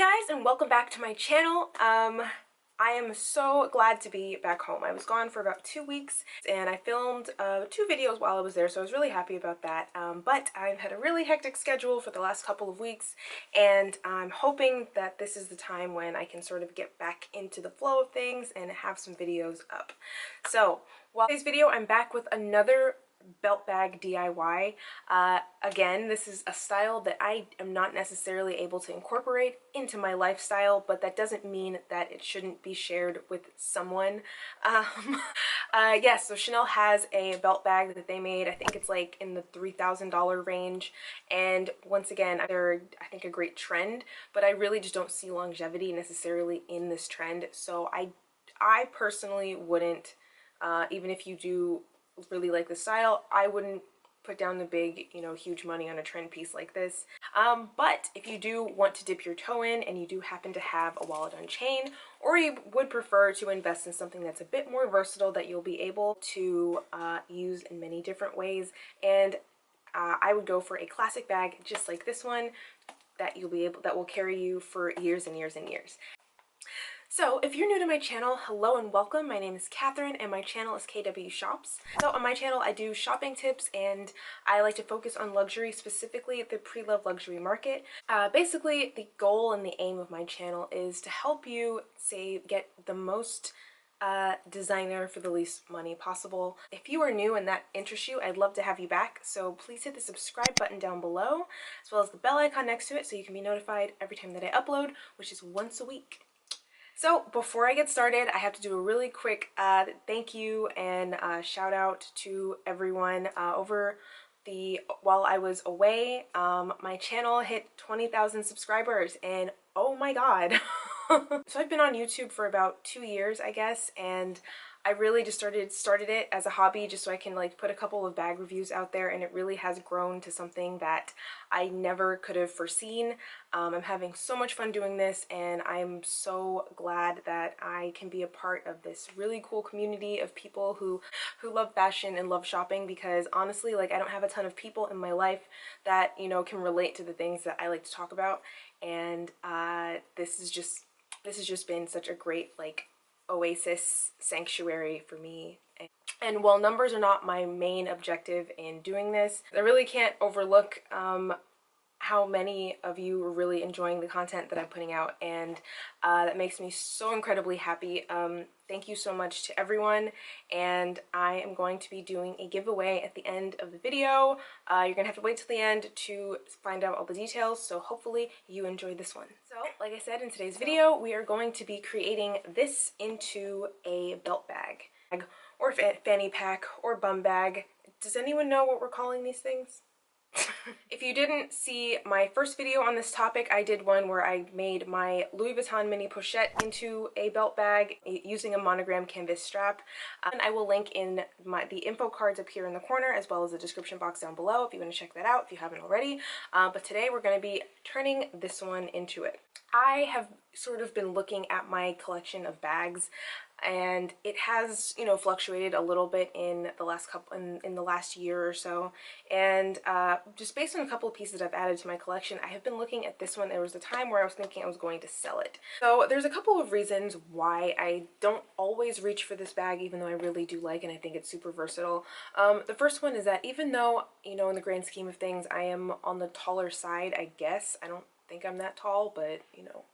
guys, and welcome back to my channel. I am so glad to be back home. I was gone for about 2 weeks and I filmed 2 videos while I was there, so I was really happy about that. But I've had a really hectic schedule for the last couple of weeks, and I'm hoping that this is the time when I can sort of get back into the flow of things and have some videos up. So, while today's video, I'm back with another belt bag DIY. Again, this is a style that I am not necessarily able to incorporate into my lifestyle, but that doesn't mean that it shouldn't be shared with someone. Yes, so Chanel has a belt bag that they made. I think it's like in the $3,000 range, and once again, they're, I think, a great trend, but I really just don't see longevity necessarily in this trend. So I personally wouldn't, even if you do really like the style, I wouldn't put down the big, huge money on a trend piece like this. But if you do want to dip your toe in and you do happen to have a wallet on chain, or you would prefer to invest in something that's a bit more versatile that you'll be able to use in many different ways, and I would go for a classic bag just like this one that will carry you for years and years and years. So if you're new to my channel, hello and welcome. My name is Katherine and my channel is KWSHOPS. So on my channel I do shopping tips, and I like to focus on luxury, specifically the pre-loved luxury market. Basically, the goal and the aim of my channel is to help you get the most designer for the least money possible. If you are new and that interests you, I'd love to have you back. So please hit the subscribe button down below, as well as the bell icon next to it, so you can be notified every time that I upload, which is once a week. So before I get started, I have to do a really quick thank you and shout out to everyone while I was away. My channel hit 20,000 subscribers, and oh my god. So I've been on YouTube for about 2 years, I guess, and I really just started it as a hobby just so I can put a couple of bag reviews out there, and it really has grown to something that I never could have foreseen. I'm having so much fun doing this, and I'm so glad that I can be a part of this really cool community of people who love fashion and love shopping, because honestly, I don't have a ton of people in my life that can relate to the things that I like to talk about, and this has just been such a great oasis sanctuary for me. And while numbers are not my main objective in doing this, I really can't overlook how many of you are really enjoying the content that I'm putting out, and that makes me so incredibly happy. Thank you so much to everyone, and I am going to be doing a giveaway at the end of the video. You're gonna have to wait till the end to find out all the details, so hopefully you enjoyed this one. So, like I said, in today's video, we are going to be creating this into a belt bag, or fanny pack, or bum bag. Does anyone know what we're calling these things? If you didn't see my first video on this topic, I did one where I made my Louis Vuitton mini pochette into a belt bag using a monogram canvas strap. And I will link in the info cards up here in the corner, as well as the description box down below if you want to check that out if you haven't already. But today we're going to be turning this one into it. I have sort of been looking at my collection of bags, and it has, fluctuated a little bit in the last year or so. And just based on a couple of pieces I've added to my collection, I have been looking at this one. There was a time where I was thinking I was going to sell it. So there's a couple of reasons why I don't always reach for this bag, even though I really do like it and I think it's super versatile. The first one is that even though, in the grand scheme of things, I am on the taller side, I guess. I don't think I'm that tall, but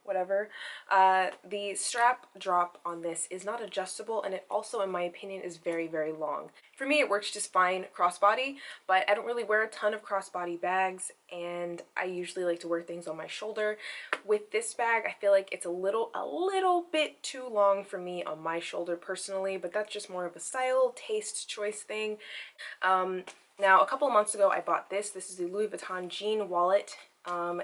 whatever. The strap drop on this is not adjustable, and it also, in my opinion, is very, very long. For me, it works just fine crossbody, but I don't really wear a ton of crossbody bags, and I usually like to wear things on my shoulder. With this bag, I feel like it's a little bit too long for me on my shoulder personally, but that's just more of a style, taste, choice thing. Now, a couple of months ago, I bought this. This is the Louis Vuitton jean wallet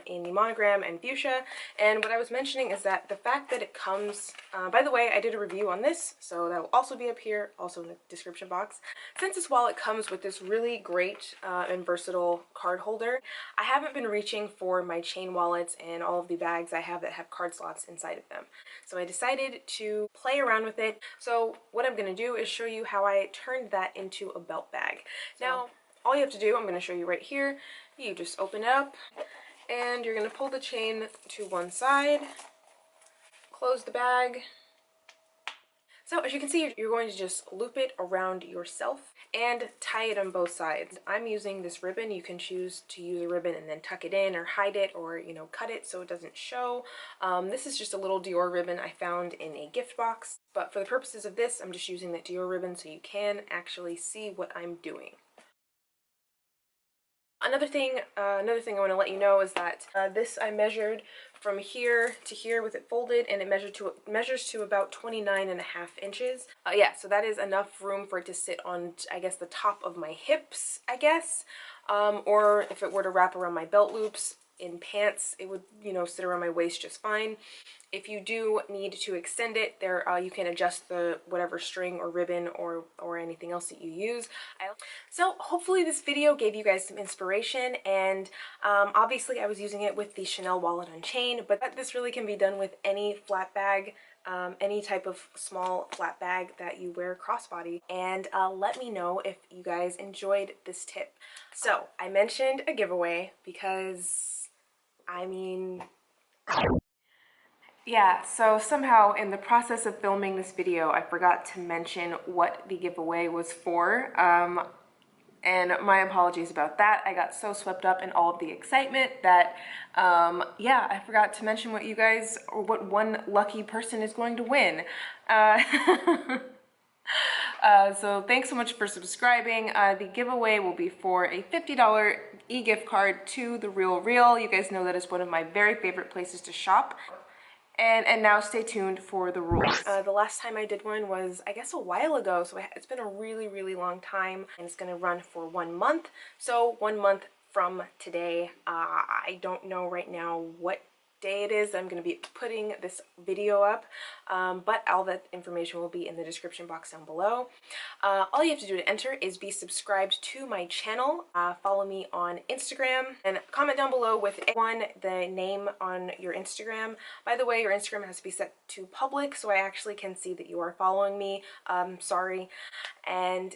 in the monogram and fuchsia, and what I was mentioning is that the fact that it comes, by the way, I did a review on this, so that will also be up here, also in the description box. Since this wallet comes with this really great and versatile card holder, I haven't been reaching for my chain wallets and all of the bags I have that have card slots inside of them. So I decided to play around with it. So what I'm going to do is show you how I turned that into a belt bag. Now, all you have to do, I'm going to show you right here, you just open it up, And you're going to pull the chain to one side, close the bag. So as you can see, you're going to just loop it around yourself and tie it on both sides. I'm using this ribbon. You can choose to use a ribbon and then tuck it in or hide it, or, you know, cut it so it doesn't show. This is just a little Dior ribbon I found in a gift box, but for the purposes of this, I'm just using that Dior ribbon so you can actually see what I'm doing. Another thing I want to let you know is that this I measured from here to here with it folded, and it measures to about 29.5 inches. Yeah, so that is enough room for it to sit on, I guess, the top of my hips, I guess. Or if it were to wrap around my belt loops in pants, it would, you know, sit around my waist just fine. If you do need to extend it, there you can adjust the whatever string or ribbon or anything else that you use. So hopefully this video gave you guys some inspiration, and obviously I was using it with the Chanel wallet on chain, but this really can be done with any flat bag, any type of small flat bag that you wear crossbody. And let me know if you guys enjoyed this tip. So I mentioned a giveaway because, I mean, yeah, so somehow in the process of filming this video, I forgot to mention what the giveaway was for. And my apologies about that. I got so swept up in all of the excitement that, yeah, I forgot to mention what you guys, or what one lucky person is going to win. So thanks so much for subscribing. The giveaway will be for a $50 e-gift card to The Real Real. You guys know that is one of my very favorite places to shop. And now stay tuned for the rules. The last time I did one was, I guess, a while ago, so it's been a really, really long time, and it's going to run for 1 month. So 1 month from today, I don't know right now what day it is I'm going to be putting this video up, but all that information will be in the description box down below. All you have to do to enter is be subscribed to my channel, follow me on Instagram, and comment down below with the name on your Instagram. By the way, your Instagram has to be set to public so I actually can see that you are following me. Sorry. And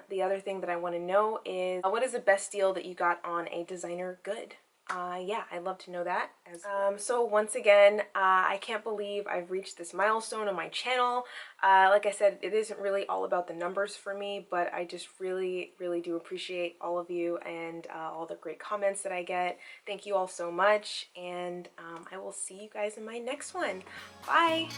the other thing that I want to know is what is the best deal that you got on a designer good? Yeah, I'd love to know that. So once again, I can't believe I've reached this milestone on my channel. Like I said, it isn't really all about the numbers for me, but I just really, really do appreciate all of you and all the great comments that I get. Thank you all so much, and I will see you guys in my next one. Bye!